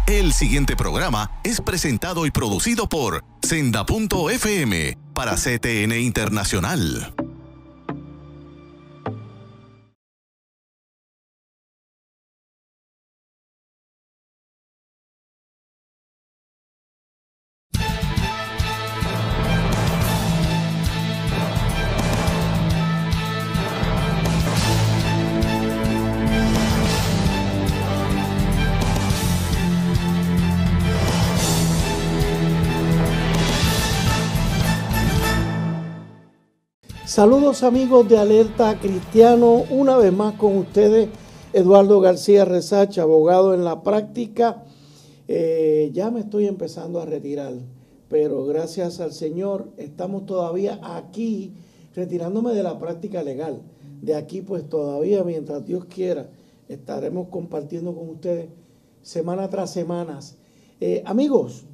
El siguiente programa es presentado y producido por Senda.fm para CTN Internacional. Saludos amigos de Alerta Cristiano, una vez más con ustedes Eduardo García Resach, abogado en la práctica. Ya me estoy empezando a retirar, pero gracias al Señor estamos todavía aquí, retirándome de la práctica legal. De aquí pues todavía, mientras Dios quiera, estaremos compartiendo con ustedes semana tras semana. Amigos,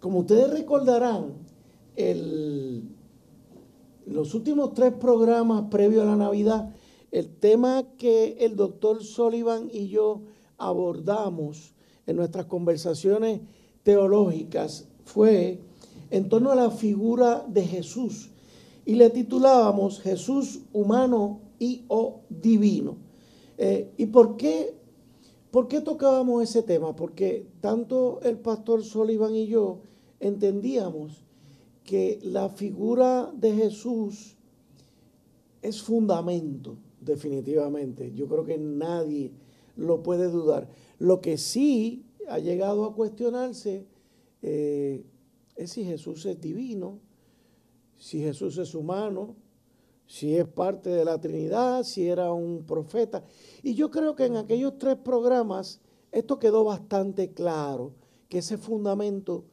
como ustedes recordarán, los últimos 3 programas previos a la Navidad, el tema que el doctor Sullivan y yo abordamos en nuestras conversaciones teológicas fue en torno a la figura de Jesús y le titulábamos Jesús humano y o divino. ¿Y por qué tocábamos ese tema? Porque tanto el pastor Sullivan y yo entendíamos que la figura de Jesús es fundamento, definitivamente. Yo creo que nadie lo puede dudar. Lo que sí ha llegado a cuestionarse es si Jesús es divino, si Jesús es humano, si es parte de la Trinidad, si era un profeta. Y yo creo que en aquellos 3 programas esto quedó bastante claro, que ese fundamento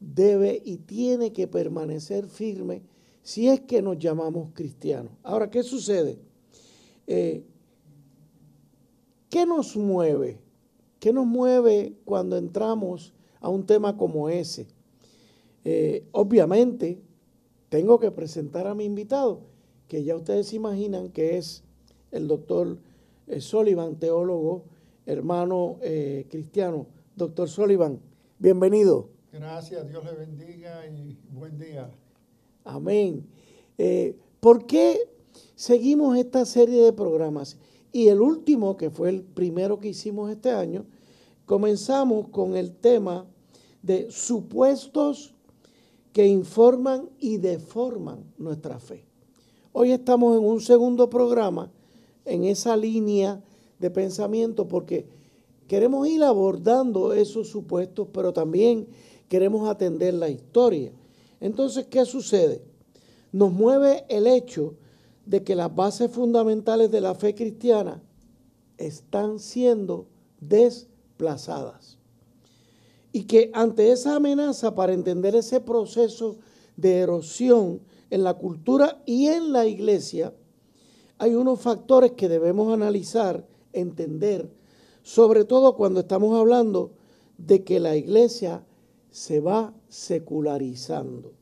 debe y tiene que permanecer firme si es que nos llamamos cristianos. Ahora, ¿qué sucede? ¿Qué nos mueve? ¿Qué nos mueve cuando entramos a un tema como ese? Obviamente, tengo que presentar a mi invitado, que ya ustedes imaginan que es el doctor Sullivan, teólogo, hermano cristiano. Doctor Sullivan, bienvenido. Gracias, Dios le bendiga y buen día. Amén. ¿Por qué seguimos esta serie de programas? Y el último, que fue el primero que hicimos este año, comenzamos con el tema de supuestos que informan y deforman nuestra fe. Hoy estamos en un segundo programa en esa línea de pensamiento porque queremos ir abordando esos supuestos, pero también queremos atender la historia. Entonces, ¿qué sucede? Nos mueve el hecho de que las bases fundamentales de la fe cristiana están siendo desplazadas. Y que ante esa amenaza, para entender ese proceso de erosión en la cultura y en la iglesia, hay unos factores que debemos analizar, entender, sobre todo cuando estamos hablando de que la iglesia se va secularizando.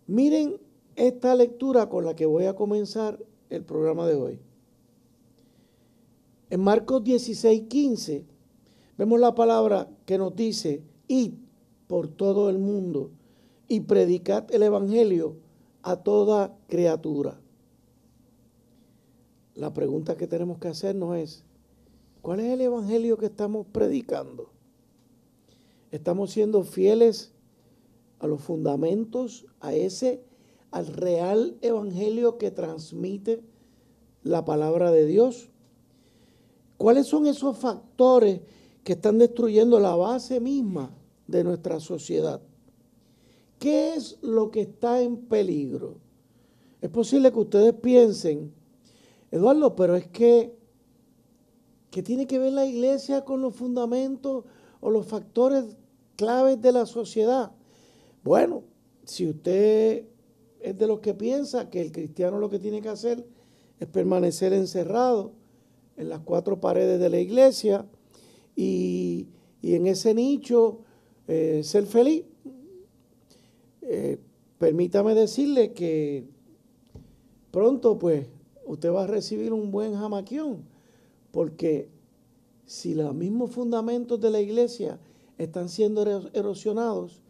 Miren esta lectura con la que voy a comenzar el programa de hoy. En Marcos 16:15 vemos la palabra que nos dice: id por todo el mundo y predicad el evangelio a toda criatura. La pregunta que tenemos que hacernos es: ¿cuál es el evangelio que estamos predicando? ¿Estamos siendo fieles a los fundamentos, al real evangelio que transmite la palabra de Dios? ¿Cuáles son esos factores que están destruyendo la base misma de nuestra sociedad? ¿Qué es lo que está en peligro? Es posible que ustedes piensen: Eduardo, pero es que ¿qué tiene que ver la iglesia con los fundamentos o los factores claves de la sociedad? Bueno, si usted es de los que piensa que el cristiano lo que tiene que hacer es permanecer encerrado en las 4 paredes de la iglesia y en ese nicho ser feliz, permítame decirle que pronto pues usted va a recibir un buen jamaquión, porque si los mismos fundamentos de la iglesia están siendo erosionados,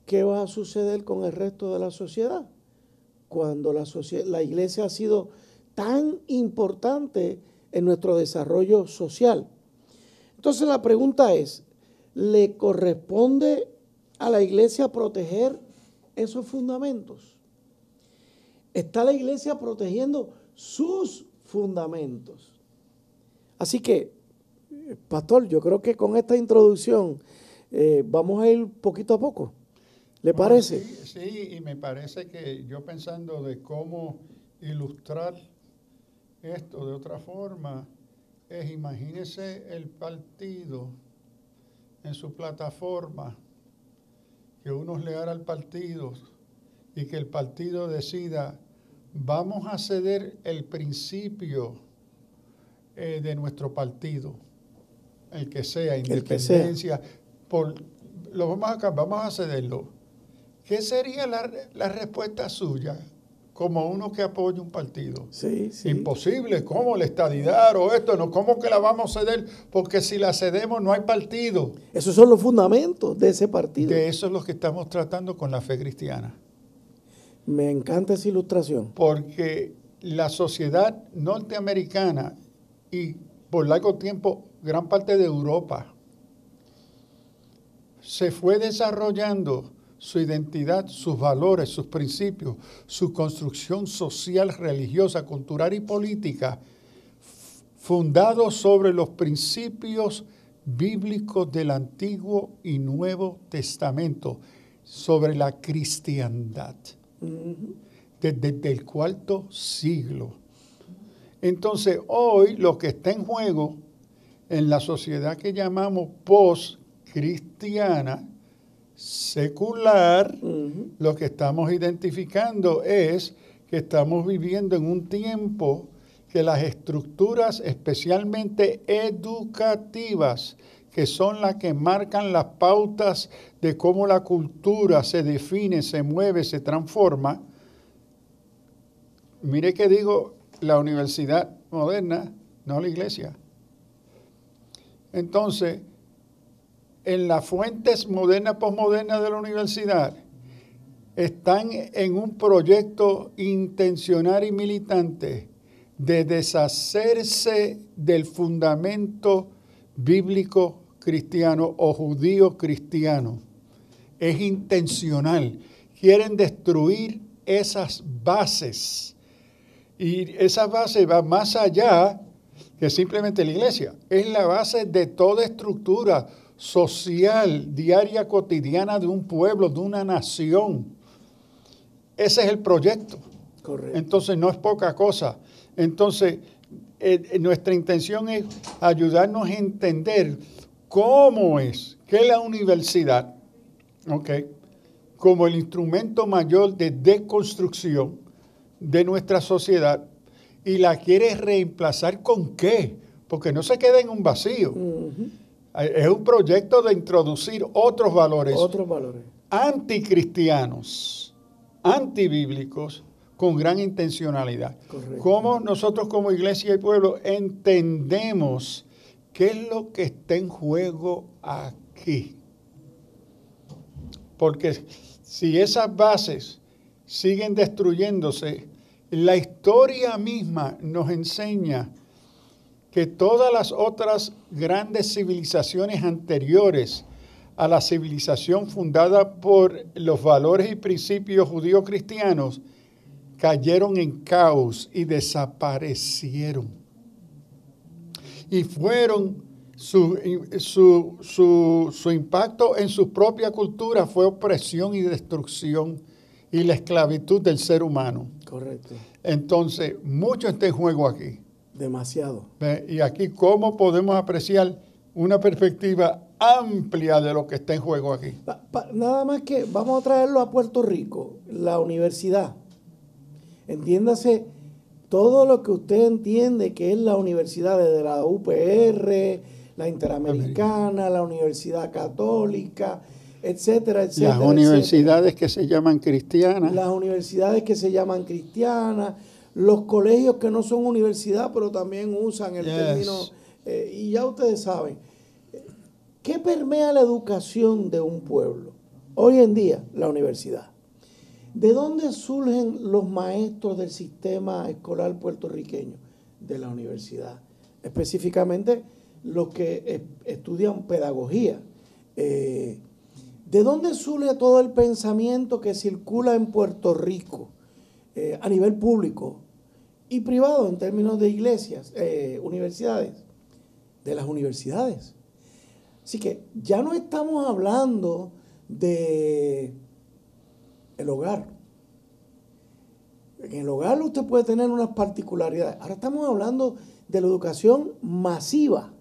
¿qué va a suceder con el resto de la sociedad? Cuando la iglesia ha sido tan importante en nuestro desarrollo social. Entonces la pregunta es, ¿le corresponde a la iglesia proteger esos fundamentos? ¿Está la iglesia protegiendo sus fundamentos? Así que, pastor, yo creo que con esta introducción vamos a ir poquito a poco. ¿Le parece? Sí, y me parece que yo pensando de cómo ilustrar esto de otra forma, imagínese el partido en su plataforma, que uno es leal al partido y que el partido decida, vamos a ceder el principio de nuestro partido, el que sea, independencia, vamos a cederlo. ¿Qué sería la respuesta suya como uno que apoya un partido? Sí. Imposible, ¿cómo la estadidad o esto? No, ¿cómo que la vamos a ceder? Porque si la cedemos no hay partido. Esos son los fundamentos de ese partido. De eso es lo que estamos tratando con la fe cristiana. Me encanta esa ilustración. Porque la sociedad norteamericana y por largo tiempo gran parte de Europa se fue desarrollando su identidad, sus valores, sus principios, su construcción social, religiosa, cultural y política, fundados sobre los principios bíblicos del Antiguo y Nuevo Testamento, sobre la cristiandad, desde el cuarto siglo. Entonces, hoy lo que está en juego en la sociedad que llamamos post-cristiana, secular, lo que estamos identificando es que estamos viviendo en un tiempo que las estructuras, especialmente educativas, que son las que marcan las pautas de cómo la cultura se define, se mueve, se transforma. Mire que digo la universidad moderna, no la iglesia. Entonces, en las fuentes modernas, posmodernas de la universidad, están en un proyecto intencional y militante de deshacerse del fundamento bíblico cristiano o judío cristiano. Es intencional. Quieren destruir esas bases. Y esa base va más allá que simplemente la iglesia. Es la base de toda estructura social, diaria, cotidiana de un pueblo, de una nación. Ese es el proyecto. Correcto. Entonces no es poca cosa. Entonces nuestra intención es ayudarnos a entender cómo es que la universidad, como el instrumento mayor de deconstrucción de nuestra sociedad, y la quiere reemplazar ¿con qué? Porque no se queda en un vacío. Es un proyecto de introducir otros valores anticristianos, antibíblicos, con gran intencionalidad. Correcto. ¿Cómo nosotros como iglesia y pueblo entendemos qué es lo que está en juego aquí? Porque si esas bases siguen destruyéndose, la historia misma nos enseña que todas las otras grandes civilizaciones anteriores a la civilización fundada por los valores y principios judío-cristianos cayeron en caos y desaparecieron. Y fueron su impacto en su propia cultura fue opresión y destrucción y la esclavitud del ser humano. Correcto. Entonces, mucho está en juego aquí. Demasiado. Y aquí, ¿cómo podemos apreciar una perspectiva amplia de lo que está en juego aquí? Nada más que vamos a traerlo a Puerto Rico, la universidad. Entiéndase todo lo que usted entiende que es la universidad, desde la UPR, la Interamericana, la Universidad Católica, etcétera, etcétera. Las universidades que se llaman cristianas. Las universidades que se llaman cristianas. los colegios que no son universidad, pero también usan el Yes. término, y ya ustedes saben, ¿qué permea la educación de un pueblo? Hoy en día, la universidad. ¿De dónde surgen los maestros del sistema escolar puertorriqueño? De la universidad. Específicamente los que estudian pedagogía. ¿De dónde surge todo el pensamiento que circula en Puerto Rico a nivel público y privado en términos de iglesias, universidades? De las universidades. Así que ya no estamos hablando de el hogar. En el hogar usted puede tener unas particularidades. Ahora estamos hablando de la educación masiva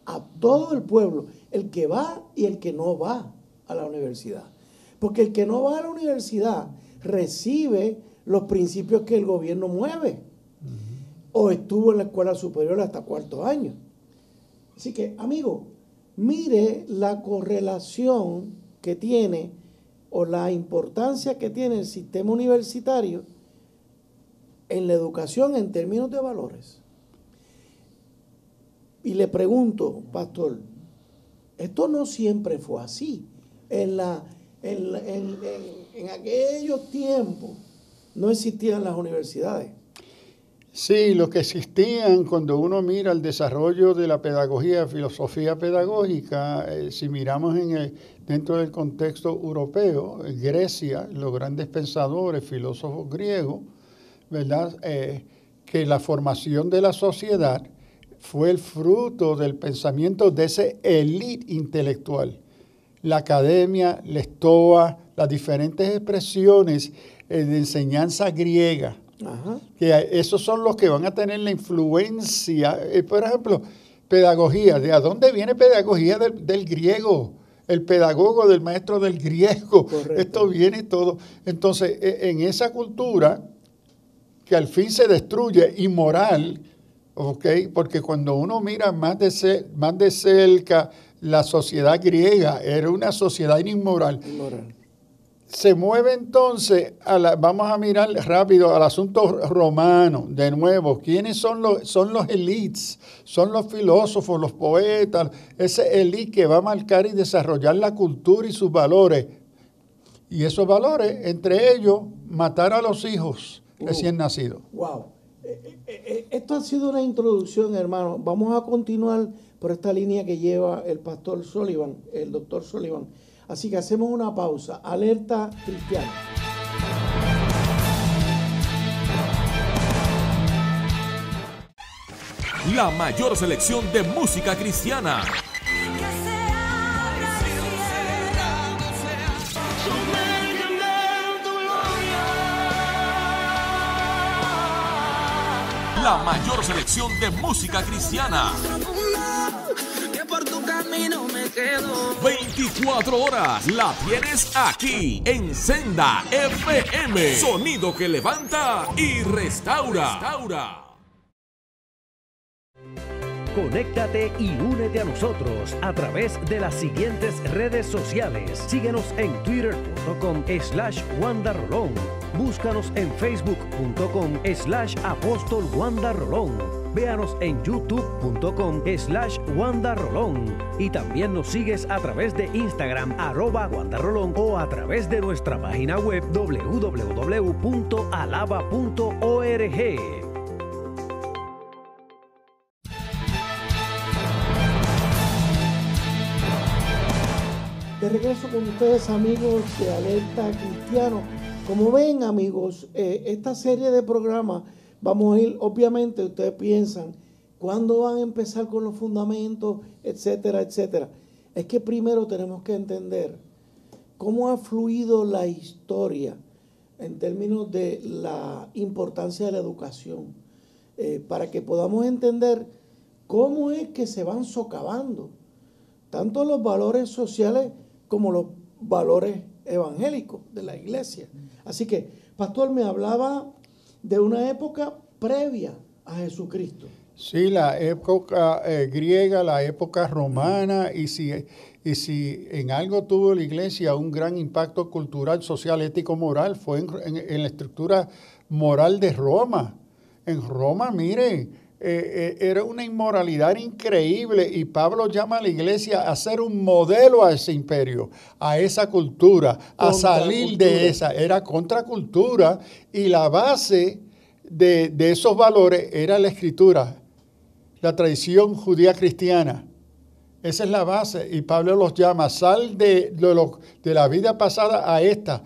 a todo el pueblo, el que va y el que no va a la universidad. Porque el que no va a la universidad recibe los principios que el gobierno mueve. O estuvo en la escuela superior hasta cuarto año. Así que, amigo, mire la correlación que tiene o la importancia que tiene el sistema universitario en la educación en términos de valores. Y le pregunto, pastor, esto no siempre fue así. En aquellos tiempos no existían las universidades. Sí, lo que existían cuando uno mira el desarrollo de la pedagogía, filosofía pedagógica, si miramos dentro del contexto europeo, Grecia, los grandes pensadores, filósofos griegos, ¿verdad? Que la formación de la sociedad fue el fruto del pensamiento de ese élite intelectual. La academia, la estoa, las diferentes expresiones de enseñanza griega. Ajá. Que esos son los que van a tener la influencia. Por ejemplo, pedagogía. ¿De dónde viene pedagogía? Del griego. El pedagogo del maestro del griego. Correcto. Esto viene todo. Entonces, en esa cultura que al fin se destruye, inmoral, ¿ok? Porque cuando uno mira más de cerca la sociedad griega, era una sociedad inmoral. Se mueve entonces, vamos a mirar rápido al asunto romano, de nuevo. ¿Quiénes son los elites? Son los filósofos, los poetas, ese elite que va a marcar y desarrollar la cultura y sus valores. Y esos valores, entre ellos, matar a los hijos recién nacidos. Wow. Esto ha sido una introducción, hermano. Vamos a continuar por esta línea que lleva el pastor Sullivan, el doctor Sullivan. Así que hacemos una pausa. Alerta cristiana. La mayor selección de música cristiana. La mayor selección de música cristiana. 24 horas la tienes aquí en Senda FM. Sonido que levanta y restaura. Conéctate y únete a nosotros a través de las siguientes redes sociales. Síguenos en twitter.com/WandaRolón. Búscanos en facebook.com/Apóstol Wanda Rolón. Véanos en youtube.com/WandaRolón. Y también nos sigues a través de Instagram @WandaRolón o a través de nuestra página web www.alaba.org. De regreso con ustedes, amigos de Alerta Cristiano. Como ven, amigos, esta serie de programas vamos a ir, obviamente, ustedes piensan, ¿cuándo van a empezar con los fundamentos, etcétera, etcétera? Es que primero tenemos que entender cómo ha fluido la historia en términos de la importancia de la educación, para que podamos entender cómo es que se van socavando tanto los valores sociales como los valores evangélicos de la iglesia. Así que, pastor, me hablaba de una época previa a Jesucristo. Sí, la época griega, la época romana, y si en algo tuvo la iglesia un gran impacto cultural, social, ético, moral, fue en la estructura moral de Roma. En Roma, miren, era una inmoralidad increíble y Pablo llama a la iglesia a ser un modelo a ese imperio, a esa cultura, a salir de esa. Era contracultura y la base de esos valores era la escritura, la tradición judía cristiana. Esa es la base y Pablo los llama, sal de la vida pasada a esta,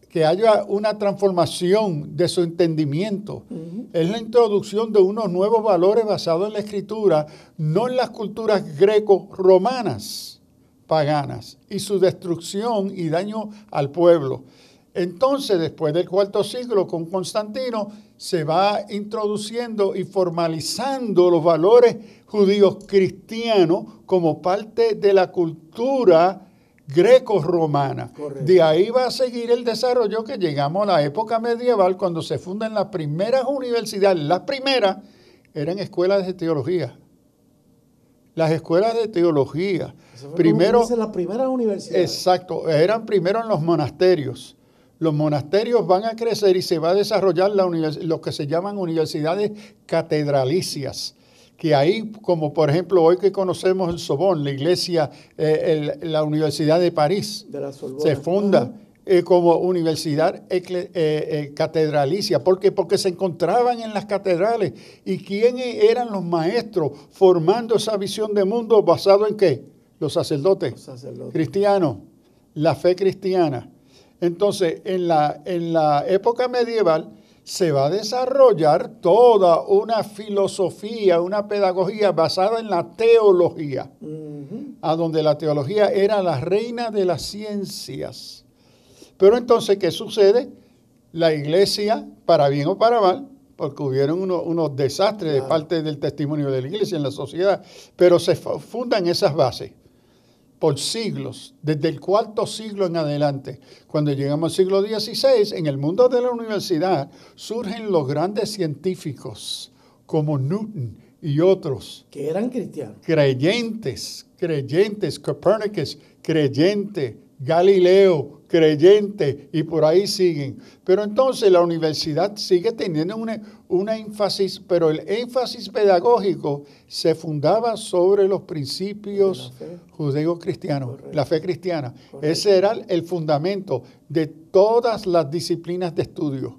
que haya una transformación de su entendimiento. Es la introducción de unos nuevos valores basados en la escritura, no en las culturas greco-romanas paganas, y su destrucción y daño al pueblo. Entonces, después del IV siglo, con Constantino, se va introduciendo y formalizando los valores judíos cristianos como parte de la cultura greco-romana. De ahí va a seguir el desarrollo que llegamos a la época medieval, cuando se fundan las primeras universidades. Las primeras eran escuelas de teología. Las escuelas de teología. Primero, las primeras universidades. Exacto, eran primero en los monasterios. Los monasterios van a crecer y se va a desarrollar lo que se llaman universidades catedralicias, que ahí, como por ejemplo hoy que conocemos el Sorbonne, la iglesia, la Universidad de París, se funda como universidad catedralicia. ¿Por qué? Porque se encontraban en las catedrales. ¿Y quiénes eran los maestros formando esa visión de mundo basado en qué? Los sacerdotes cristianos, la fe cristiana. Entonces, en la época medieval se va a desarrollar toda una filosofía, una pedagogía basada en la teología, a donde la teología era la reina de las ciencias. Pero entonces, ¿qué sucede? La iglesia, para bien o para mal, porque hubieron unos desastres de parte del testimonio de la iglesia en la sociedad, pero se fundan esas bases por siglos, desde el IV siglo en adelante. Cuando llegamos al siglo XVI, en el mundo de la universidad surgen los grandes científicos como Newton y otros. Que eran cristianos. Creyentes, Copérnicus, creyente, Galileo, creyente, y por ahí siguen. Pero entonces la universidad sigue teniendo una énfasis, pero el énfasis pedagógico se fundaba sobre los principios judeo-cristianos, la fe cristiana. Correcto. Ese era el fundamento de todas las disciplinas de estudio.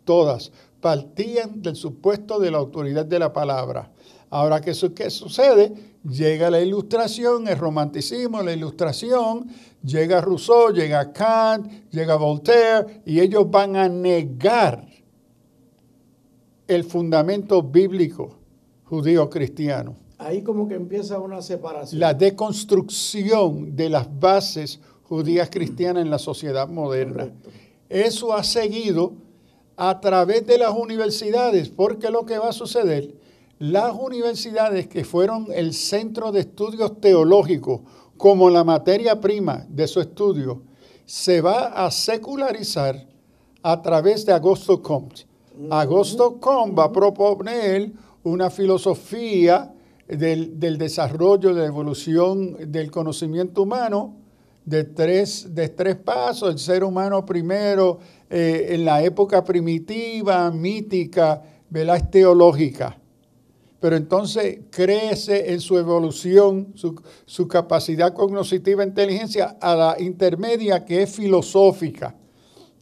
Todas partían del supuesto de la autoridad de la palabra. Ahora, ¿qué sucede? Llega la Ilustración, el romanticismo, la Ilustración, llega Rousseau, llega Kant, llega Voltaire, y ellos van a negar el fundamento bíblico judío-cristiano. Ahí como que empieza una separación. La deconstrucción de las bases judías cristianas en la sociedad moderna. Correcto. Eso ha seguido a través de las universidades, porque lo que va a suceder, las universidades que fueron el centro de estudios teológicos como la materia prima de su estudio, se va a secularizar a través de Auguste Comte. Auguste Comte va a proponer una filosofía del desarrollo, de la evolución del conocimiento humano de tres pasos. El ser humano primero, en la época primitiva, mítica, ¿verdad? Es teológica. Pero entonces crece en su evolución, su capacidad cognitiva, inteligencia, a la intermedia, que es filosófica.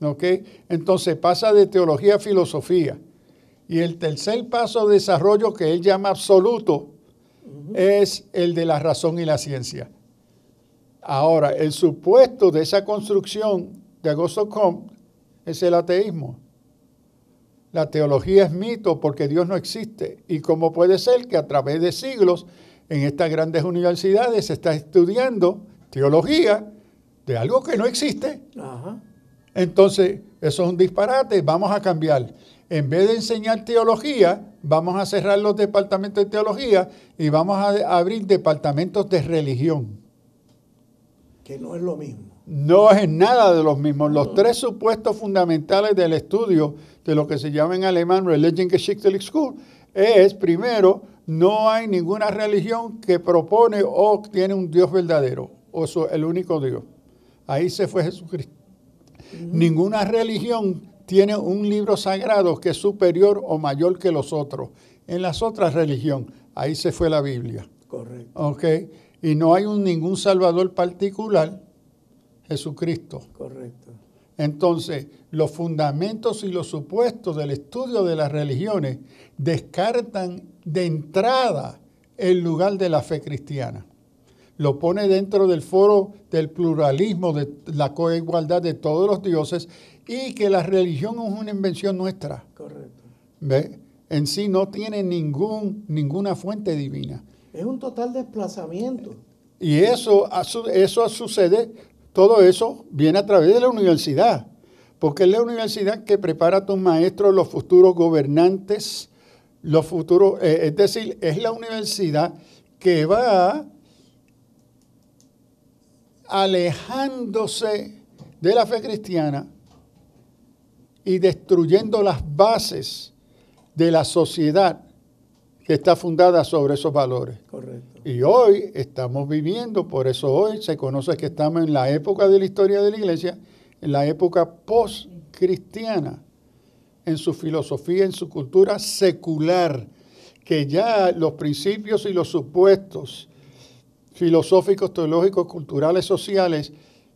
¿Okay? Entonces pasa de teología a filosofía. Y el tercer paso de desarrollo, que él llama absoluto, es el de la razón y la ciencia. Ahora, el supuesto de esa construcción de Auguste Comte es el ateísmo. La teología es mito porque Dios no existe. ¿Y cómo puede ser que a través de siglos en estas grandes universidades se está estudiando teología de algo que no existe? Ajá. Entonces, eso es un disparate. Vamos a cambiar. En vez de enseñar teología, vamos a cerrar los departamentos de teología y vamos a abrir departamentos de religión. Que no es lo mismo. No es nada de los mismos. Los tres supuestos fundamentales del estudio de lo que se llama en alemán Religionsgeschichtliche Schule es, primero, no hay ninguna religión que propone o tiene un Dios verdadero, o el único Dios. Ahí se fue Jesucristo. Ninguna religión tiene un libro sagrado que es superior o mayor que los otros. En las otras religiones, ahí se fue la Biblia. Correcto. ¿Ok? Y no hay ningún salvador particular, Jesucristo. Correcto. Entonces, los fundamentos y los supuestos del estudio de las religiones descartan de entrada el lugar de la fe cristiana. Lo pone dentro del foro del pluralismo, de la coigualdad de todos los dioses, y que la religión es una invención nuestra. Correcto. ¿Ve? En sí no tiene ninguna fuente divina. Es un total desplazamiento. Y eso sucede, todo eso viene a través de la universidad, porque es la universidad que prepara a tus maestros, los futuros gobernantes, los futuros, es decir, es la universidad que va alejándose de la fe cristiana y destruyendo las bases de la sociedad que está fundada sobre esos valores. Correcto. Y hoy estamos viviendo, por eso hoy se conoce que estamos en la época de la historia de la iglesia, en la época post-cristiana, en su filosofía, en su cultura secular, que ya los principios y los supuestos filosóficos, teológicos, culturales, sociales,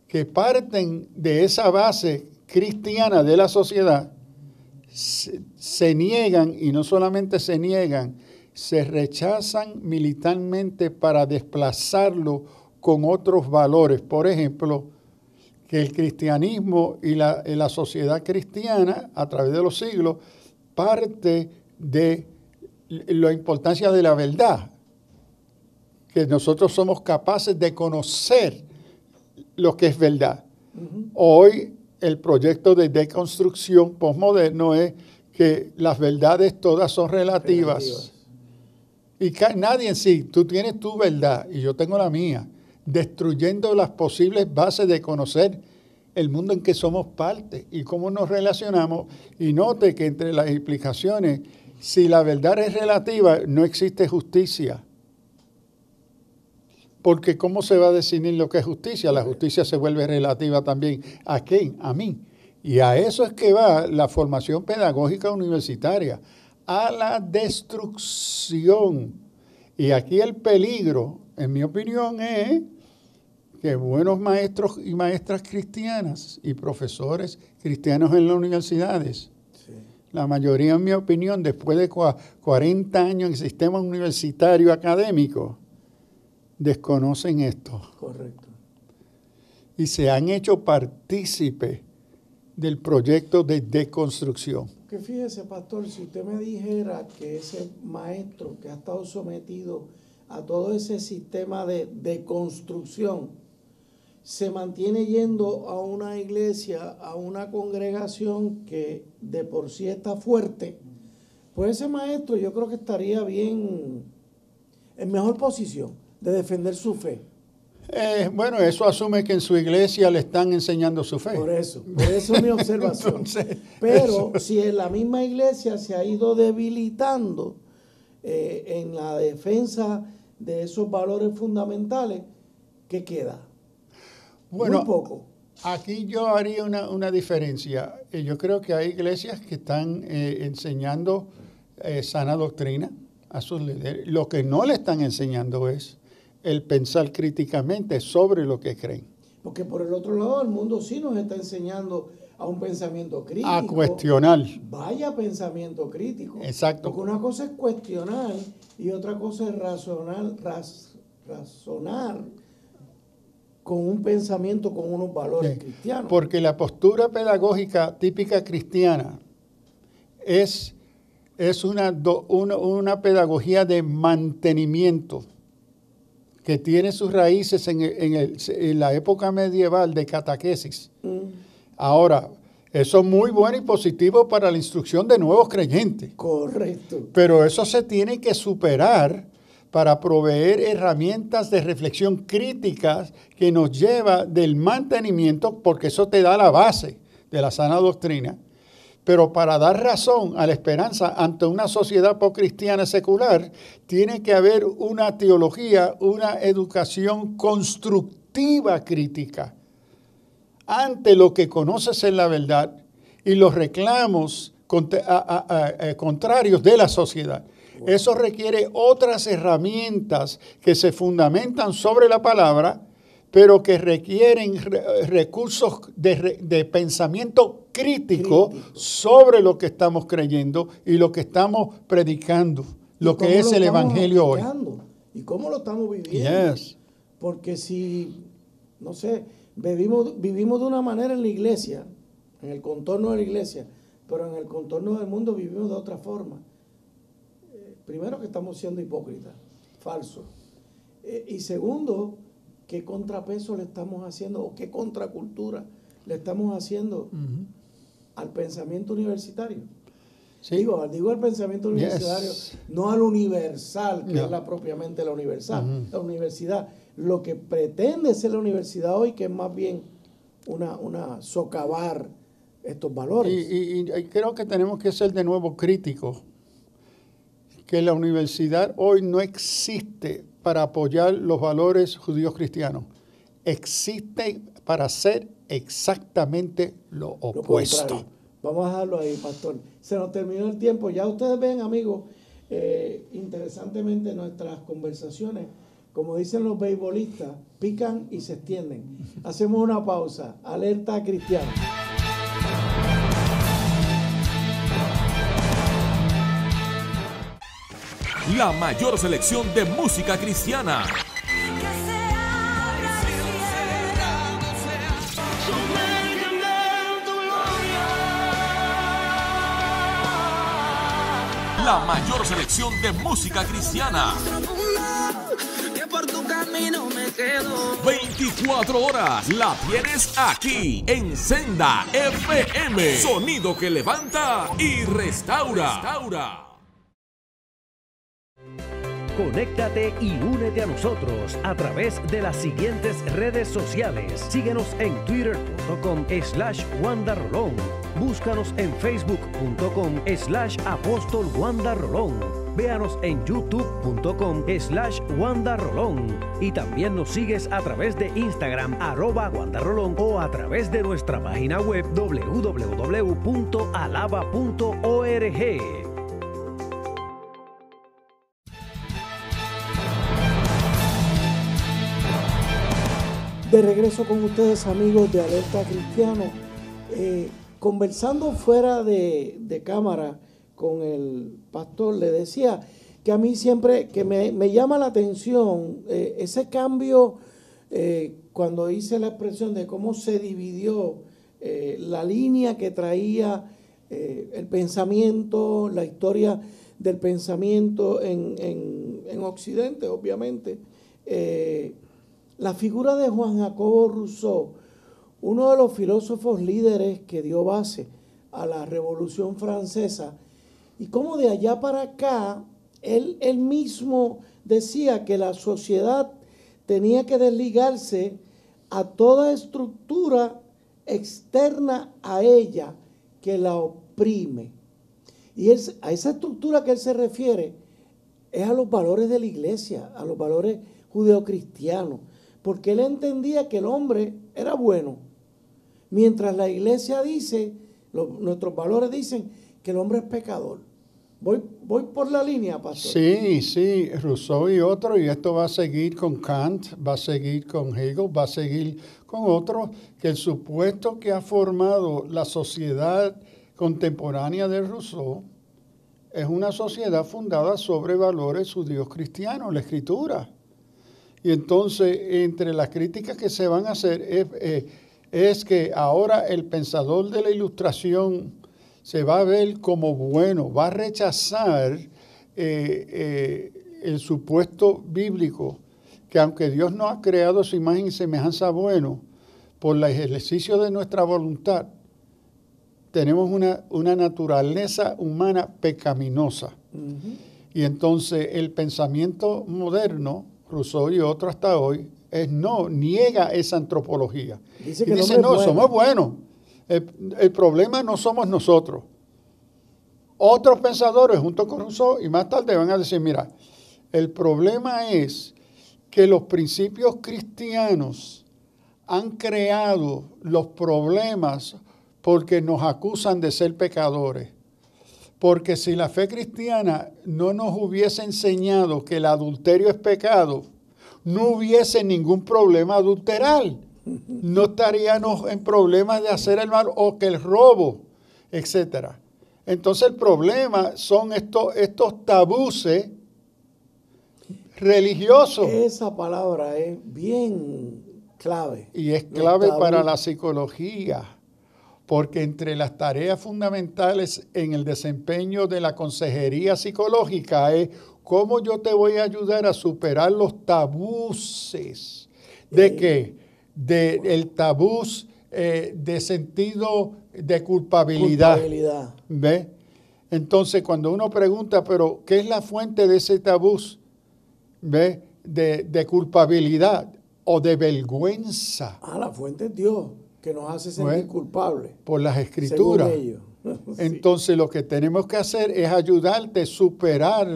que parten de esa base cristiana de la sociedad, se niegan, y no solamente se niegan, se rechazan militarmente para desplazarlo con otros valores. Por ejemplo, que el cristianismo y la sociedad cristiana, a través de los siglos, parte de la importancia de la verdad, que nosotros somos capaces de conocer lo que es verdad. Uh-huh. Hoy el proyecto de deconstrucción postmoderno es que las verdades todas son relativas. Y nadie en sí, tú tienes tu verdad y yo tengo la mía, destruyendo las posibles bases de conocer el mundo en que somos parte y cómo nos relacionamos. Y note que entre las explicaciones, si la verdad es relativa, no existe justicia. Porque ¿cómo se va a definir lo que es justicia? La justicia se vuelve relativa también. ¿A quién? A mí. Y a eso es que va la formación pedagógica universitaria, a la destrucción. Y aquí el peligro, en mi opinión, es que buenos maestros y maestras cristianas y profesores cristianos en las universidades, sí, la mayoría, en mi opinión, después de 40 años en el sistema universitario académico, desconocen esto. Correcto. Y se han hecho partícipes del proyecto de deconstrucción. Que fíjese, pastor, si usted me dijera que ese maestro que ha estado sometido a todo ese sistema de deconstrucción se mantiene yendo a una iglesia, a una congregación que de por sí está fuerte, pues ese maestro yo creo que estaría bien, en mejor posición de defender su fe. Bueno, eso asume que en su iglesia le están enseñando su fe. Por eso es mi observación. Entonces, pero si en la misma iglesia se ha ido debilitando en la defensa de esos valores fundamentales, ¿qué queda? Bueno, muy poco. Aquí yo haría una diferencia. Yo creo que hay iglesias que están enseñando sana doctrina a sus líderes. Lo que no le están enseñando es el pensar críticamente sobre lo que creen. Porque por el otro lado, el mundo sí nos está enseñando a un pensamiento crítico. A cuestionar. Vaya pensamiento crítico. Exacto. Porque una cosa es cuestionar y otra cosa es razonar con un pensamiento, con unos valores cristianos. Porque la postura pedagógica típica cristiana es una pedagogía de mantenimiento que tiene sus raíces en la época medieval de catequesis. Ahora, eso es muy bueno y positivo para la instrucción de nuevos creyentes. Correcto. Pero eso se tiene que superar para proveer herramientas de reflexión críticas que nos lleva del mantenimiento, porque eso te da la base de la sana doctrina, pero para dar razón a la esperanza ante una sociedad post-cristiana secular, tiene que haber una teología, una educación constructiva crítica ante lo que conoces en la verdad y los reclamos contrarios de la sociedad. Wow. Eso requiere otras herramientas que se fundamentan sobre la palabra, pero que requieren recursos de pensamiento crítico sobre lo que estamos creyendo y lo que estamos predicando, lo que es el Evangelio hoy. ¿Y cómo lo estamos viviendo? Yes. Porque si, no sé, vivimos de una manera en la iglesia, en el contorno de la iglesia, pero en el contorno del mundo vivimos de otra forma. Primero, que estamos siendo hipócritas, falsos. Y segundo, ¿qué contrapeso le estamos haciendo o qué contracultura le estamos haciendo al pensamiento universitario? Sí. Digo al pensamiento universitario, no al universal, que es propiamente la universal, la universidad. Lo que pretende ser la universidad hoy, que es más bien una socavar estos valores. Y creo que tenemos que ser de nuevo críticos, que la universidad hoy no existe para apoyar los valores judíos cristianos. Existe para hacer exactamente lo opuesto. Vamos a dejarlo ahí, pastor. Se nos terminó el tiempo. Ya ustedes ven, amigos, interesantemente nuestras conversaciones, como dicen los beisbolistas, pican y se extienden. Hacemos una pausa. Alerta cristiana. La mayor selección de música cristiana. La mayor selección de música cristiana. 24 horas la tienes aquí en Senda FM. Sonido que levanta y restaura. Conéctate y únete a nosotros a través de las siguientes redes sociales. Síguenos en twitter.com/wandarolón. Búscanos en facebook.com/apóstol Wanda Rolón. Véanos en youtube.com/wandarolón. Y también nos sigues a través de Instagram @wandarolón o a través de nuestra página web www.alaba.org. De regreso con ustedes, amigos de Alerta Cristiano, conversando fuera de cámara con el pastor, le decía que a mí siempre que me llama la atención ese cambio cuando hice la expresión de cómo se dividió la línea que traía el pensamiento, la historia del pensamiento en Occidente, obviamente. La figura de Juan Jacobo Rousseau, uno de los filósofos líderes que dio base a la Revolución Francesa, y cómo de allá para acá, él mismo decía que la sociedad tenía que desligarse a toda estructura externa a ella que la oprime. Y a esa estructura que él se refiere es a los valores de la iglesia, a los valores judeocristianos, porque él entendía que el hombre era bueno, mientras la iglesia dice, nuestros valores dicen que el hombre es pecador. Voy por la línea, pastor. Sí, Rousseau y otros, y esto va a seguir con Kant, va a seguir con Hegel, va a seguir con otros, que el supuesto que ha formado la sociedad contemporánea de Rousseau es una sociedad fundada sobre valores judíos cristianos, la Escritura. Y entonces, entre las críticas que se van a hacer es que ahora el pensador de la Ilustración se va a ver como bueno, va a rechazar el supuesto bíblico, que aunque Dios no ha creado su imagen y semejanza bueno, por el ejercicio de nuestra voluntad, tenemos una naturaleza humana pecaminosa. Uh-huh. Y entonces el pensamiento moderno, Rousseau y otros hasta hoy, niega esa antropología. Dice no, somos buenos. El problema no somos nosotros. Otros pensadores junto con Rousseau y más tarde van a decir, mira, el problema es que los principios cristianos han creado los problemas porque nos acusan de ser pecadores. Porque si la fe cristiana no nos hubiese enseñado que el adulterio es pecado, no hubiese ningún problema adulteral. No estaríamos en problemas de hacer el mal o que el robo, etc. Entonces el problema son estos tabuses religiosos. Esa palabra es bien clave. Y es clave para la psicología, porque entre las tareas fundamentales en el desempeño de la consejería psicológica es cómo yo te voy a ayudar a superar los tabuses. ¿De qué? El tabús de sentido de culpabilidad. ¿Ve? Entonces, cuando uno pregunta, pero ¿qué es la fuente de ese tabús? ¿Ve? De culpabilidad o de vergüenza. La fuente es Dios, que nos hace sentir culpables. Por las Escrituras. Según ellos. Entonces, lo que tenemos que hacer es ayudarte a superar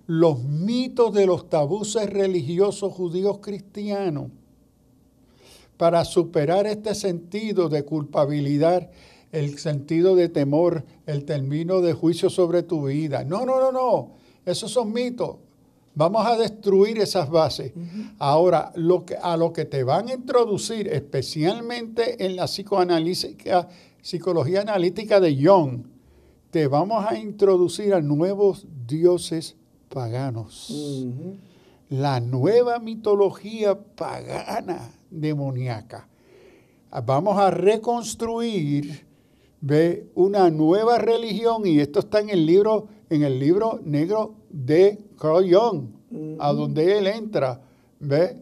los mitos de los tabuses religiosos judíos cristianos para superar este sentido de culpabilidad, el sentido de temor, el término de juicio sobre tu vida. No. Esos son mitos. Vamos a destruir esas bases. Ahora, a lo que te van a introducir, especialmente en la psicología analítica de Jung, te vamos a introducir a nuevos dioses paganos. La nueva mitología pagana demoníaca. Vamos a reconstruir, una nueva religión, y esto está en el libro negro de Carl Jung, a donde él entra, ¿ve?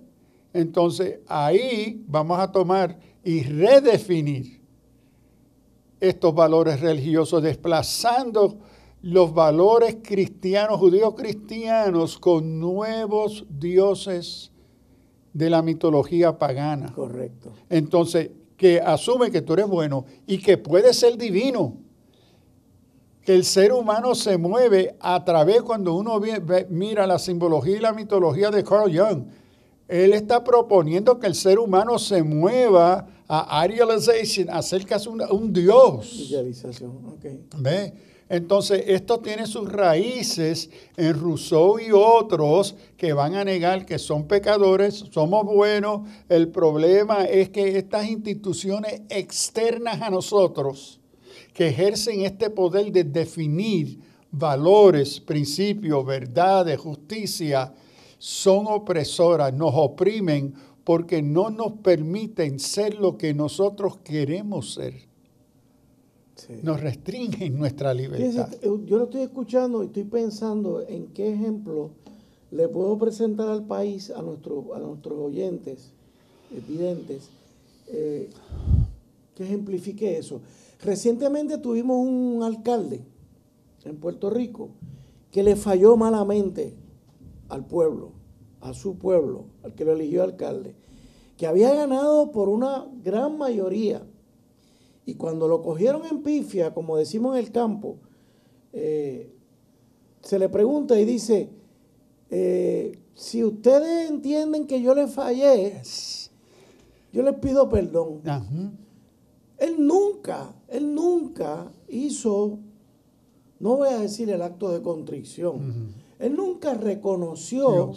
Entonces, ahí vamos a tomar y redefinir estos valores religiosos, desplazando los valores cristianos, judíos cristianos, con nuevos dioses de la mitología pagana. Correcto. Entonces, que asume que tú eres bueno y que puedes ser divino. Que el ser humano se mueve a través, cuando uno mira la simbología y la mitología de Carl Jung, él está proponiendo que el ser humano se mueva a idealization, acercarse a un Dios. Idealización, ok. ¿Ve? Entonces, esto tiene sus raíces en Rousseau y otros que van a negar que son pecadores, somos buenos. El problema es que estas instituciones externas a nosotros, que ejercen este poder de definir valores, principios, verdades, justicia, son opresoras, nos oprimen porque no nos permiten ser lo que nosotros queremos ser. Sí. Nos restringen nuestra libertad. Yo lo estoy escuchando y estoy pensando en qué ejemplo le puedo presentar al país, a nuestros oyentes, videntes, que ejemplifique eso. Recientemente tuvimos un alcalde en Puerto Rico que le falló malamente al pueblo, a su pueblo, al que lo eligió alcalde, que había ganado por una gran mayoría. Y cuando lo cogieron en pifia, como decimos en el campo, se le pregunta y dice, si ustedes entienden que yo les fallé, yo les pido perdón. Él nunca hizo, no voy a decir el acto de contrición, él nunca reconoció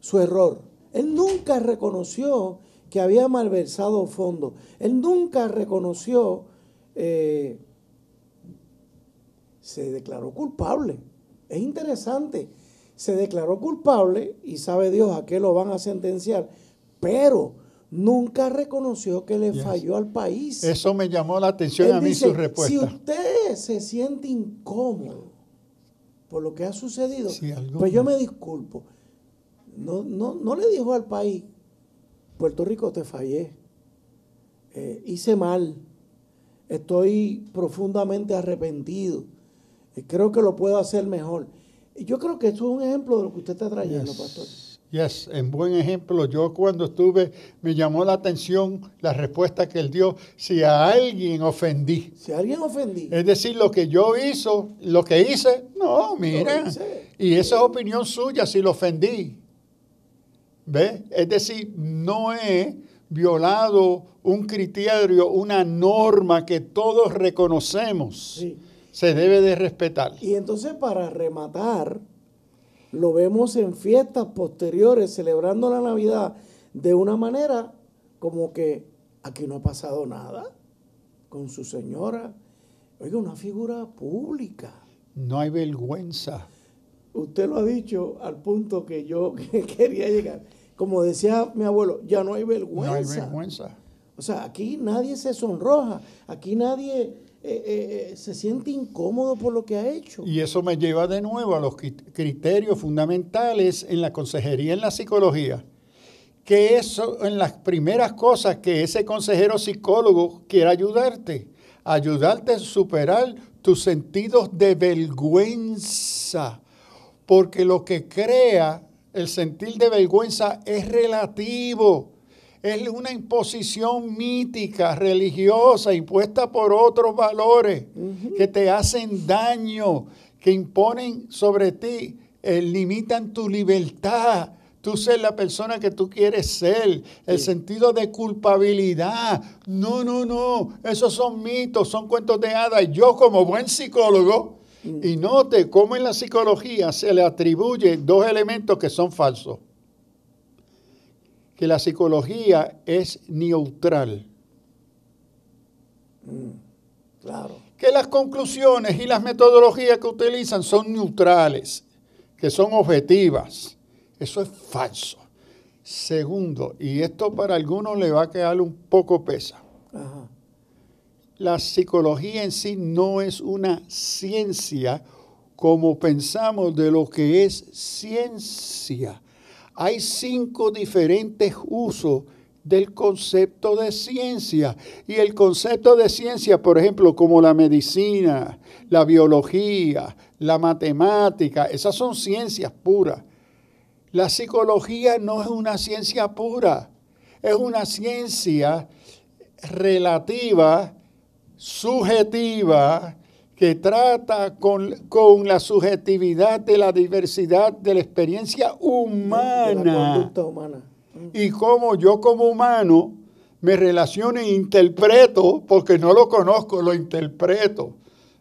su error. Él nunca reconoció que había malversado fondos. Él nunca reconoció, se declaró culpable. Es interesante. Se declaró culpable y sabe Dios a qué lo van a sentenciar, pero nunca reconoció que le falló al país. Eso me llamó la atención a mí, su respuesta. Si usted se siente incómodo por lo que ha sucedido, pues yo me disculpo. No le dijo al país, Puerto Rico, te fallé, hice mal, estoy profundamente arrepentido, creo que lo puedo hacer mejor. Y yo creo que esto es un ejemplo de lo que usted está trayendo, pastor. En buen ejemplo. Yo cuando estuve, me llamó la atención la respuesta que él dio. Si a alguien ofendí. Es decir, lo que yo hice, no, mira. Y esa es opinión suya si lo ofendí. ¿Ve? Es decir, no es violado un criterio, una norma que todos reconocemos, Sí. se debe de respetar. Y entonces, para rematar, lo vemos en fiestas posteriores, celebrando la Navidad de una manera como que aquí no ha pasado nada con su señora. Oiga, una figura pública. No hay vergüenza. Usted lo ha dicho al punto que yo quería llegar. Como decía mi abuelo, ya no hay vergüenza. No hay vergüenza. O sea, aquí nadie se sonroja, aquí nadie se siente incómodo por lo que ha hecho. Y eso me lleva de nuevo a los criterios fundamentales en la consejería, en la psicología. Que eso en las primeras cosas que ese consejero psicólogo quiere ayudarte a superar tus sentidos de vergüenza. Porque lo que crea el sentir de vergüenza es relativo. Es una imposición mítica, religiosa, impuesta por otros valores que te hacen daño, que imponen sobre ti, limitan tu libertad. Tú ser la persona que tú quieres ser, el sentido de culpabilidad. No, esos son mitos, son cuentos de hadas. Yo como buen psicólogo, y note cómo en la psicología se le atribuye dos elementos que son falsos. Que la psicología es neutral. Claro. Que las conclusiones y las metodologías que utilizan son neutrales, que son objetivas. Eso es falso. Segundo, y esto para algunos le va a quedar un poco pesa. Ajá. La psicología en sí no es una ciencia como pensamos de lo que es ciencia. Hay 5 diferentes usos del concepto de ciencia. Y el concepto de ciencia, por ejemplo, como la medicina, la biología, la matemática, esas son ciencias puras. La psicología no es una ciencia pura, es una ciencia relativa, subjetiva, que trata con la subjetividad de la diversidad de la experiencia humana. De la conducta humana. Y cómo yo como humano me relaciono e interpreto, porque no lo conozco, lo interpreto,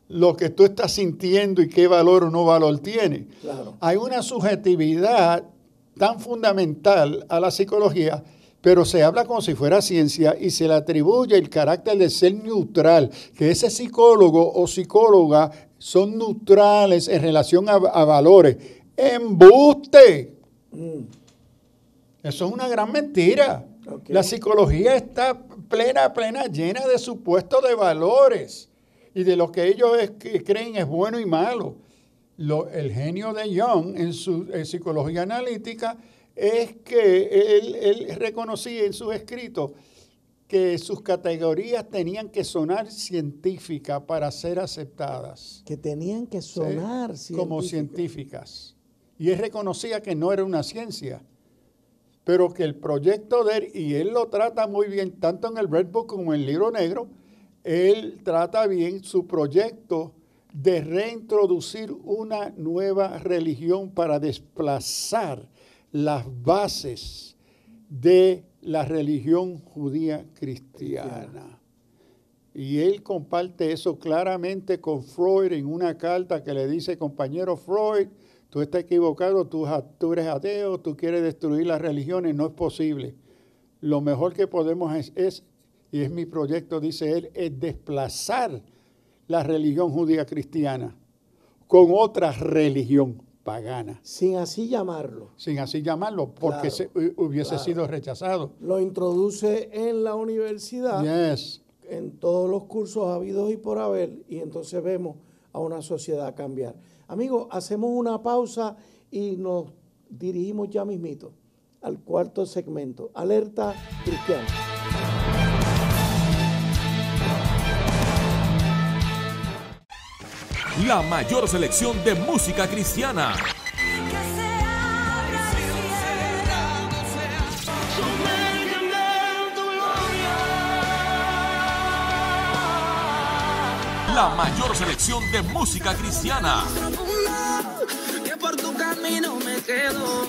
lo que tú estás sintiendo y qué valor o no valor tiene. Claro. Hay una subjetividad tan fundamental a la psicología, pero se habla como si fuera ciencia y se le atribuye el carácter de ser neutral, que ese psicólogo o psicóloga son neutrales en relación a valores. ¡Embuste! Eso es una gran mentira. Okay. La psicología está plena, llena de supuestos de valores y de lo que ellos creen es bueno y malo. El genio de Jung en su psicología analítica es que él reconocía en sus escritos que sus categorías tenían que sonar científicas para ser aceptadas. Que tenían que sonar como científicas. Y él reconocía que no era una ciencia, pero que el proyecto de él, y él lo trata muy bien, tanto en el Red Book como en el Libro Negro, él trata bien su proyecto de reintroducir una nueva religión para desplazar las bases de la religión judía cristiana. Y él comparte eso claramente con Freud en una carta que le dice, compañero Freud, tú estás equivocado, tú eres ateo, tú quieres destruir las religiones, no es posible. Lo mejor que podemos y es mi proyecto, dice él, es desplazar la religión judía cristiana con otra religión pagana. Sin así llamarlo. Sin así llamarlo, porque hubiese sido rechazado. Lo introduce en la universidad, en todos los cursos habidos y por haber, y entonces vemos a una sociedad cambiar. Amigos, hacemos una pausa y nos dirigimos ya mismito al cuarto segmento. Alerta Cristiana. La mayor selección de música cristiana. La mayor selección de música cristiana.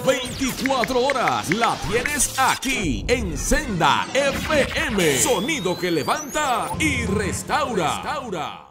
25 24 horas la tienes aquí en Senda FM. Sonido que levanta y restaura.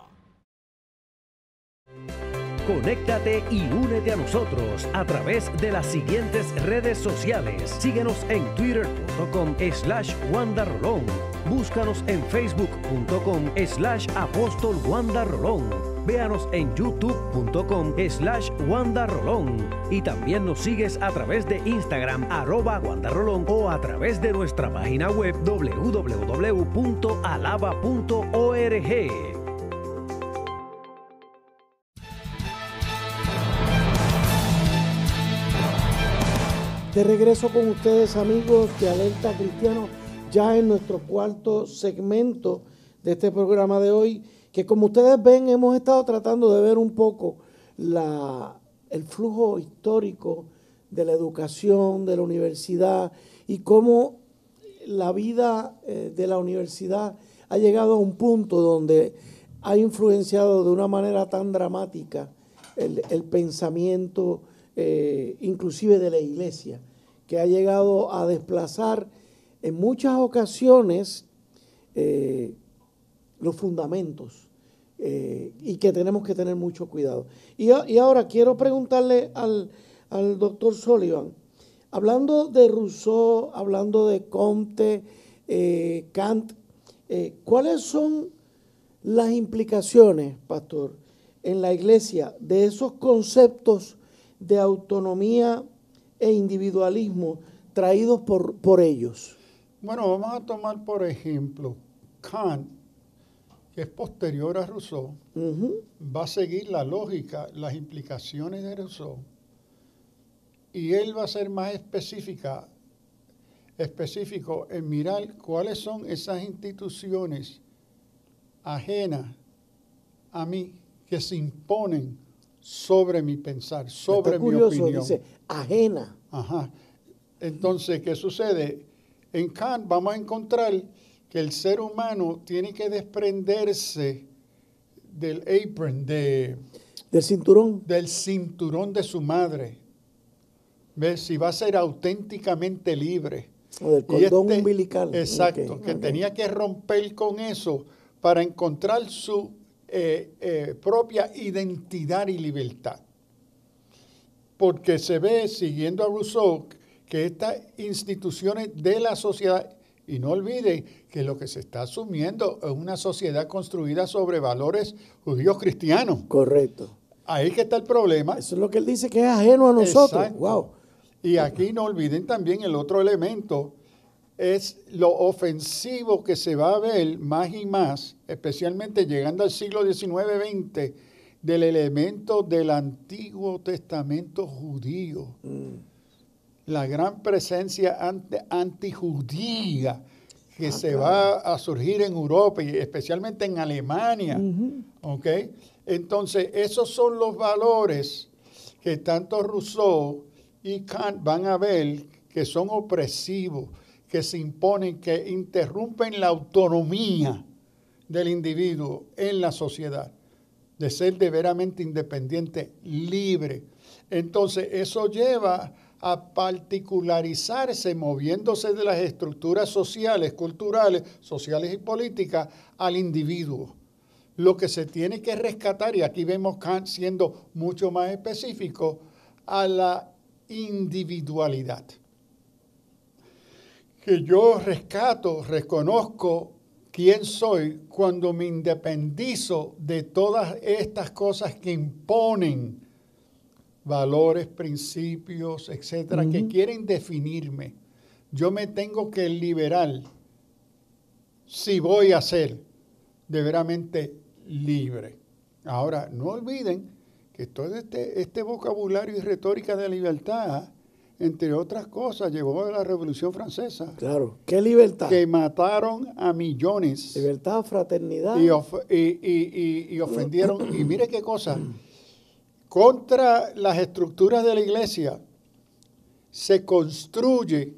Conéctate y únete a nosotros a través de las siguientes redes sociales. Síguenos en twitter.com/WandaRolón. Búscanos en facebook.com/Apóstol Wanda Rolón. Véanos en youtube.com/WandaRolón. Y también nos sigues a través de Instagram @WandaRolón o a través de nuestra página web www.alaba.org. De regreso con ustedes, amigos de Alerta Cristiano, ya en nuestro cuarto segmento de este programa de hoy, que como ustedes ven hemos estado tratando de ver un poco el flujo histórico de la educación, de la universidad y cómo la vida de la universidad ha llegado a un punto donde ha influenciado de una manera tan dramática el pensamiento inclusive de la iglesia, que ha llegado a desplazar en muchas ocasiones los fundamentos y que tenemos que tener mucho cuidado. Y ahora quiero preguntarle al doctor Sullivan, hablando de Rousseau, hablando de Comte, Kant, ¿cuáles son las implicaciones, pastor, en la iglesia de esos conceptos de autonomía e individualismo traídos por ellos? Bueno, vamos a tomar por ejemplo Kant, que es posterior a Rousseau. Va a seguir la lógica, las implicaciones de Rousseau, y él va a ser más específico en mirar cuáles son esas instituciones ajenas a mí que se imponen sobre mi pensar, sobre mi opinión. Dice, ajena. Ajá. Entonces, ¿qué sucede? En Kant vamos a encontrar que el ser humano tiene que desprenderse del apron, del cinturón de su madre. ¿Ves? Si va a ser auténticamente libre. O del cordón umbilical. Exacto, que tenía que romper con eso para encontrar su propia identidad y libertad. Porque se ve, siguiendo a Rousseau, que estas instituciones de la sociedad, y no olviden que lo que se está asumiendo es una sociedad construida sobre valores judíos cristianos. Correcto. Ahí que está el problema. Eso es lo que él dice, que es ajeno a nosotros. Exacto. Wow. Y aquí no olviden también el otro elemento, es lo ofensivo que se va a ver más y más, especialmente llegando al siglo XIX-XX, del elemento del Antiguo Testamento judío. La gran presencia antijudía que se va a surgir en Europa y especialmente en Alemania. ¿Okay? Entonces, esos son los valores que tanto Rousseau y Kant van a ver que son opresivos, que se imponen, que interrumpen la autonomía del individuo en la sociedad, de ser de veramente independiente, libre. Entonces, eso lleva a particularizarse, moviéndose de las estructuras sociales, culturales, sociales y políticas al individuo. Lo que se tiene que rescatar, y aquí vemos Kant siendo mucho más específico, a la individualidad. Que yo rescato, reconozco quién soy cuando me independizo de todas estas cosas que imponen valores, principios, etcétera, que quieren definirme. Yo me tengo que liberar si voy a ser de veramente libre. Ahora, no olviden que todo este vocabulario y retórica de libertad, entre otras cosas, llegó de la Revolución Francesa. Claro, ¿qué libertad? Que mataron a millones. Libertad, fraternidad. Y ofendieron. Y mire qué cosa. Contra las estructuras de la iglesia se construye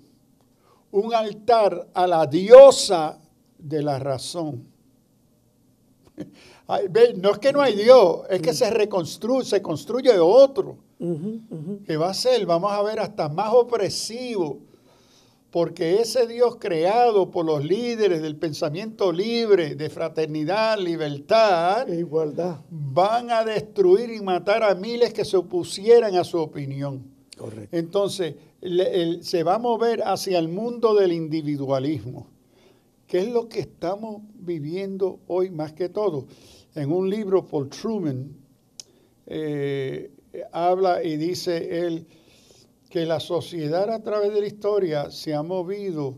un altar a la diosa de la razón. No es que no hay Dios, es que se construye otro. Que va a ser, vamos a ver, hasta más opresivo. Porque ese Dios creado por los líderes del pensamiento libre, de fraternidad, libertad, E igualdad. van a destruir y matar a miles que se opusieran a su opinión. Correcto. Entonces, se va a mover hacia el mundo del individualismo, que es lo que estamos viviendo hoy más que todo. En un libro, Paul Truman habla y dice él que la sociedad a través de la historia se ha movido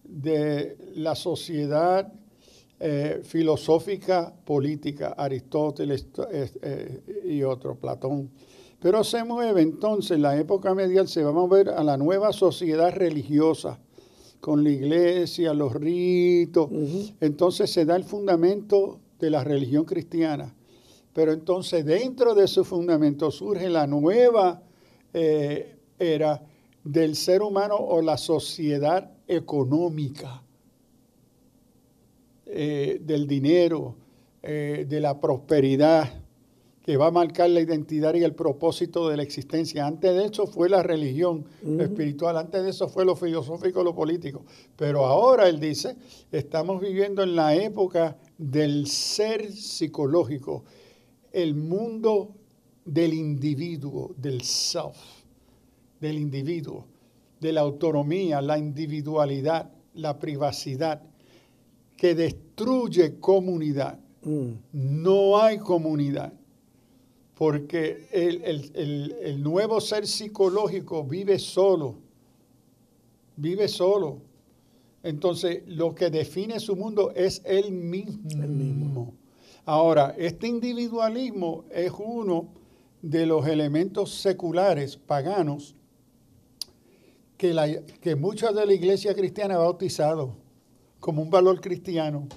de la sociedad filosófica política, Aristóteles y otro, Platón. Pero se mueve entonces, en la época medieval se va a mover a la nueva sociedad religiosa, con la iglesia, los ritos. Entonces se da el fundamento de la religión cristiana. Pero entonces dentro de su fundamento surge la nueva era del ser humano o la sociedad económica, del dinero, de la prosperidad, que va a marcar la identidad y el propósito de la existencia. Antes de eso fue la religión espiritual, antes de eso fue lo filosófico, lo político. Pero ahora, él dice, estamos viviendo en la época del ser psicológico, el mundo del individuo, del self, del individuo, de la autonomía, la individualidad, la privacidad, que destruye comunidad. No hay comunidad, porque el nuevo ser psicológico vive solo. Entonces, lo que define su mundo es él mismo. Ahora, este individualismo es uno de los elementos seculares, paganos, que mucha de la iglesia cristiana ha bautizado como un valor cristiano.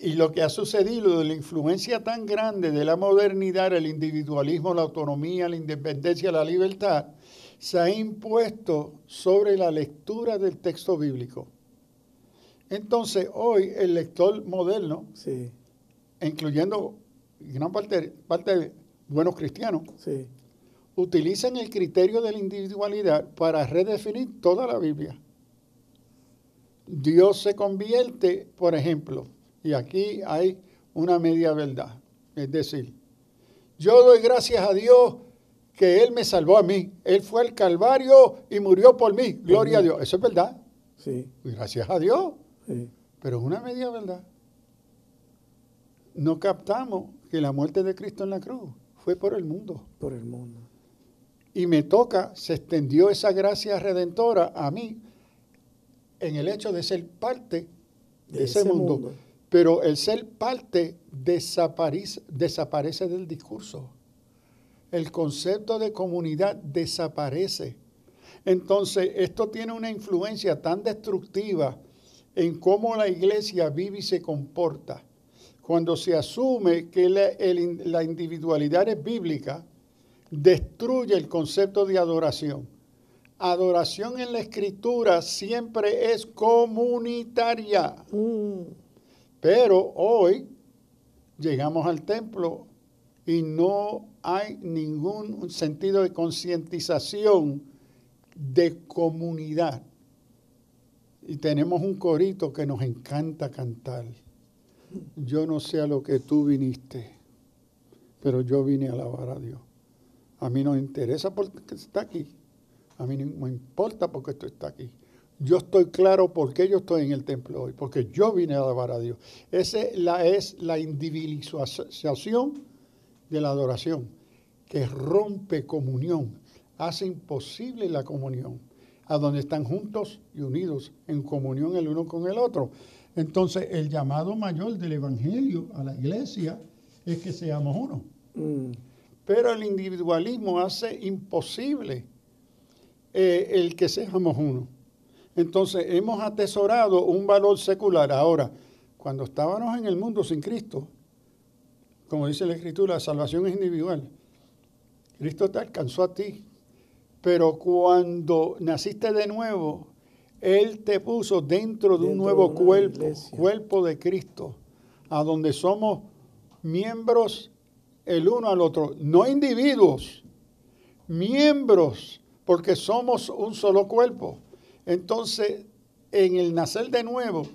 Y lo que ha sucedido de la influencia tan grande de la modernidad, el individualismo, la autonomía, la independencia, la libertad, se ha impuesto sobre la lectura del texto bíblico. Entonces, hoy el lector moderno, Sí, incluyendo gran parte de buenos cristianos, sí. utilizan el criterio de la individualidad para redefinir toda la Biblia. Dios se convierte, por ejemplo, y aquí hay una media verdad, es decir, yo doy gracias a Dios que Él me salvó a mí. Él fue al Calvario y murió por mí. Gloria a Dios. Eso es verdad. Sí, Gracias a Dios. sí. Pero es una media verdad. No captamos que la muerte de Cristo en la cruz fue por el mundo. Por el mundo. Y me toca, se extendió esa gracia redentora a mí en el hecho de ser parte de ese mundo. Pero el ser parte desaparece del discurso. El concepto de comunidad desaparece. Entonces, esto tiene una influencia tan destructiva en cómo la iglesia vive y se comporta. Cuando se asume que la individualidad es bíblica, destruye el concepto de adoración. Adoración en la Escritura siempre es comunitaria. Pero hoy llegamos al templo y no hay ningún sentido de concientización de comunidad. Y tenemos un corito que nos encanta cantar. Yo no sé a lo que tú viniste, pero yo vine a alabar a Dios. A mí no me interesa porque está aquí. A mí no me importa porque esto está aquí. Yo estoy claro por qué yo estoy en el templo hoy, porque yo vine a alabar a Dios. Esa es la individualización de la adoración, que rompe comunión, hace imposible la comunión, a donde están juntos y unidos en comunión el uno con el otro. Entonces, el llamado mayor del Evangelio a la iglesia es que seamos uno. Pero el individualismo hace imposible el que seamos uno. Entonces, hemos atesorado un valor secular. Ahora, cuando estábamos en el mundo sin Cristo, como dice la Escritura, la salvación es individual. Cristo te alcanzó a ti. Pero cuando naciste de nuevo, Él te puso dentro de un nuevo cuerpo de Cristo, a donde somos miembros el uno al otro, no individuos, miembros, porque somos un solo cuerpo. Entonces, en el nacer de nuevo,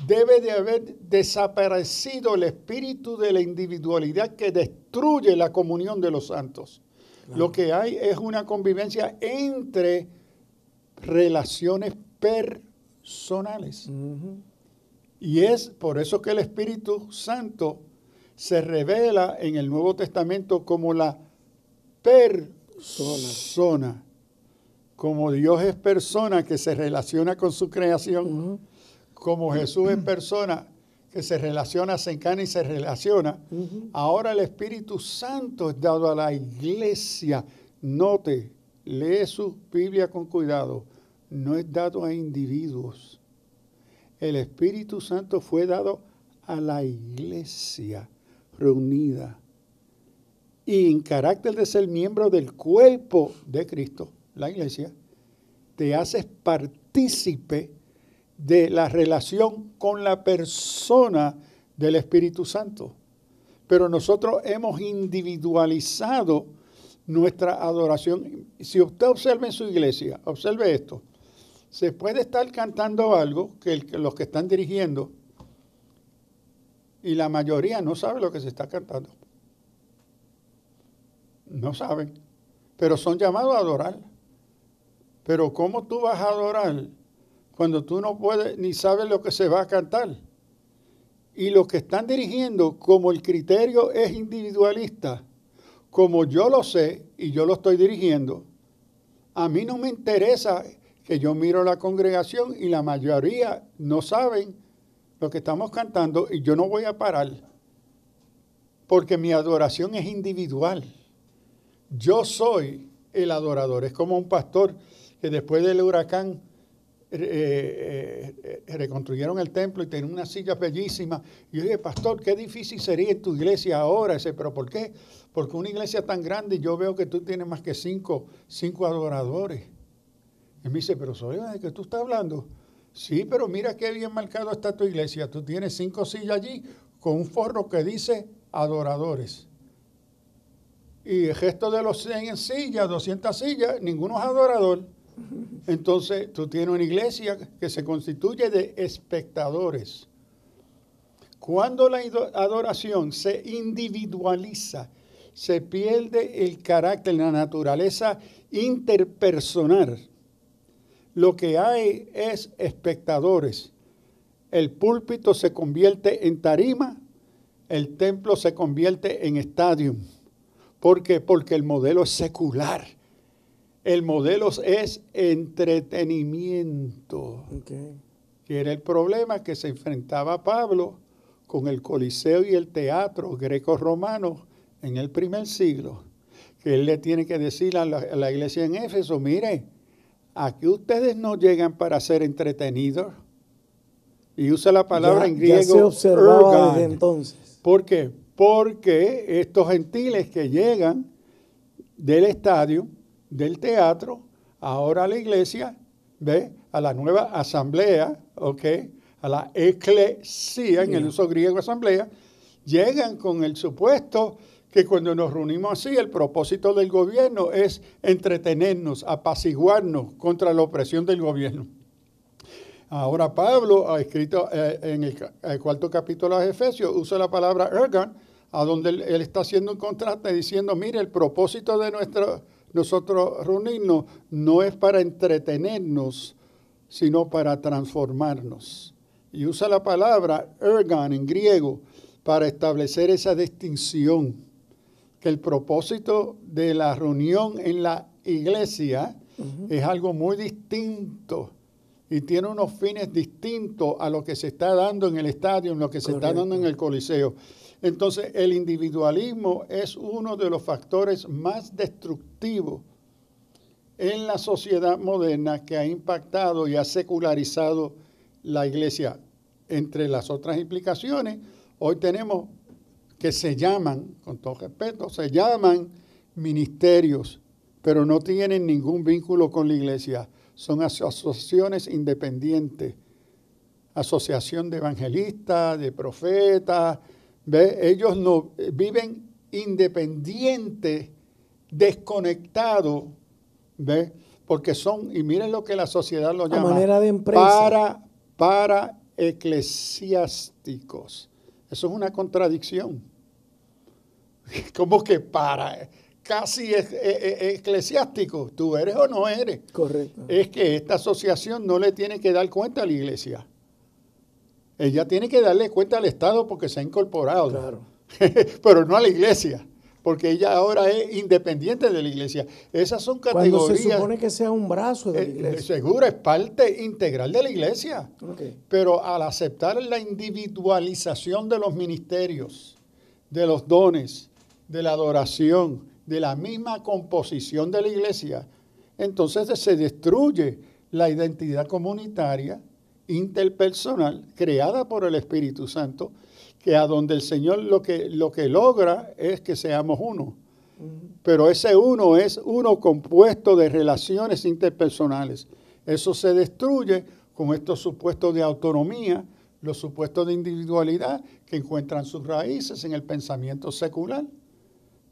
debe de haber desaparecido el espíritu de la individualidad que destruye la comunión de los santos. Claro. Lo que hay es una convivencia entre relaciones personales. Uh-huh. Y es por eso que el Espíritu Santo se revela en el Nuevo Testamento como la persona. Como Dios es persona que se relaciona con su creación, uh-huh. Como Jesús es persona que se relaciona, se encarna y se relaciona. Uh-huh. Ahora el Espíritu Santo es dado a la iglesia. Note, lee su Biblia con cuidado. No es dado a individuos. El Espíritu Santo fue dado a la iglesia reunida. Y en carácter de ser miembro del cuerpo de Cristo, la iglesia, te haces partícipe de la relación con la persona del Espíritu Santo. Pero nosotros hemos individualizado nuestra adoración. Si usted observa en su iglesia, observe esto. Se puede estar cantando algo que los que están dirigiendo y la mayoría no sabe lo que se está cantando. No saben, pero son llamados a adorar. Pero ¿cómo tú vas a adorar cuando tú no puedes ni sabes lo que se va a cantar? Y los que están dirigiendo, como el criterio es individualista, como yo lo sé y yo lo estoy dirigiendo, a mí no me interesa que yo miro la congregación y la mayoría no saben lo que estamos cantando y yo no voy a parar porque mi adoración es individual. Yo soy el adorador. Es como un pastor que después del huracán reconstruyeron el templo y tenía una silla bellísima. Y yo dije, pastor, qué difícil sería en tu iglesia ahora. Dice, ¿pero por qué? Porque una iglesia tan grande, yo veo que tú tienes más que cinco adoradores. Y me dice, pero Sullivan, ¿de qué tú estás hablando? Sí, pero mira qué bien marcado está tu iglesia. Tú tienes 5 sillas allí con un forro que dice adoradores. Y el gesto de los 100 sillas, 200 sillas, ninguno es adorador. Entonces, tú tienes una iglesia que se constituye de espectadores. Cuando la adoración se individualiza, se pierde el carácter, la naturaleza interpersonal. Lo que hay es espectadores. El púlpito se convierte en tarima, el templo se convierte en estadio. ¿Por qué? Porque el modelo es secular. El modelo es entretenimiento. Okay. Que era el problema que se enfrentaba Pablo con el Coliseo y el teatro greco-romano en el primer siglo. Que él le tiene que decir a la iglesia en Éfeso, mire, aquí ustedes no llegan para ser entretenidos. Y usa la palabra en griego. Ya se observaba desde entonces. ¿Por qué? Porque estos gentiles que llegan del estadio, del teatro, ahora a la iglesia, ¿ve? A la nueva asamblea, ¿ok? A la eclesia, en el uso griego asamblea, llegan con el supuesto que cuando nos reunimos así, el propósito del gobierno es entretenernos, apaciguarnos contra la opresión del gobierno. Ahora Pablo ha escrito en el 4º capítulo de Efesios, usa la palabra ergon, a donde él está haciendo un contraste diciendo, mire, el propósito de nosotros reunirnos no es para entretenernos, sino para transformarnos. Y usa la palabra ergon en griego para establecer esa distinción, que el propósito de la reunión en la iglesia es algo muy distinto y tiene unos fines distintos a lo que se está dando en el estadio, en lo que se está dando en el Coliseo. Entonces, el individualismo es uno de los factores más destructivos en la sociedad moderna que ha impactado y ha secularizado la iglesia. Entre las otras implicaciones, hoy tenemos que se llaman, con todo respeto, se llaman ministerios, pero no tienen ningún vínculo con la iglesia. Son asociaciones independientes. asociación de evangelistas, de profetas. ¿Ve? Ellos no viven independientes, desconectados, ¿ve? Porque son, y miren lo que la sociedad lo llama, manera de empresa. para eclesiásticos. Eso es una contradicción. ¿Cómo que para? Casi eclesiástico. ¿Tú eres o no eres? Correcto. Es que esta asociación no le tiene que dar cuenta a la iglesia. Ella tiene que darle cuenta al Estado porque se ha incorporado. Claro. Pero no a la iglesia, porque ella ahora es independiente de la iglesia. Esas son categorías. Cuando se supone que sea un brazo de la iglesia. Seguro, es parte integral de la iglesia. Okay. Pero al aceptar la individualización de los ministerios, de los dones, de la adoración, de la misma composición de la iglesia, entonces se destruye la identidad comunitaria, interpersonal, creada por el Espíritu Santo, que a donde el Señor lo que logra es que seamos uno. Pero ese uno es uno compuesto de relaciones interpersonales. Eso se destruye con estos supuestos de autonomía, los supuestos de individualidad que encuentran sus raíces en el pensamiento secular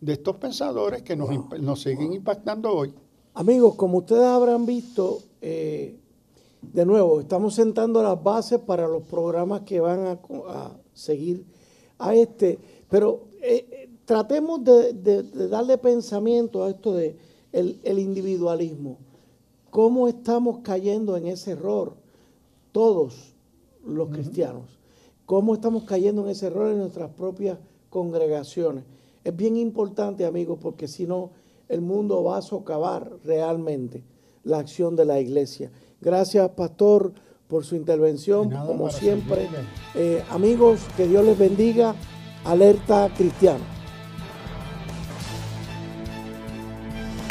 de estos pensadores que nos siguen impactando hoy. Amigos, como ustedes habrán visto, de nuevo, estamos sentando las bases para los programas que van a seguir a este, pero tratemos de darle pensamiento a esto de el individualismo. ¿Cómo estamos cayendo en ese error todos los cristianos? ¿Cómo estamos cayendo en ese error en nuestras propias congregaciones? Es bien importante, amigos, porque si no, el mundo va a socavar realmente la acción de la iglesia. Gracias, pastor, por su intervención, como siempre. Amigos, que Dios les bendiga. Alerta Cristiana.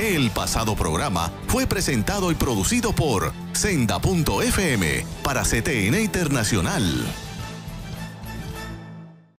El pasado programa fue presentado y producido por Senda.fm para CTN Internacional.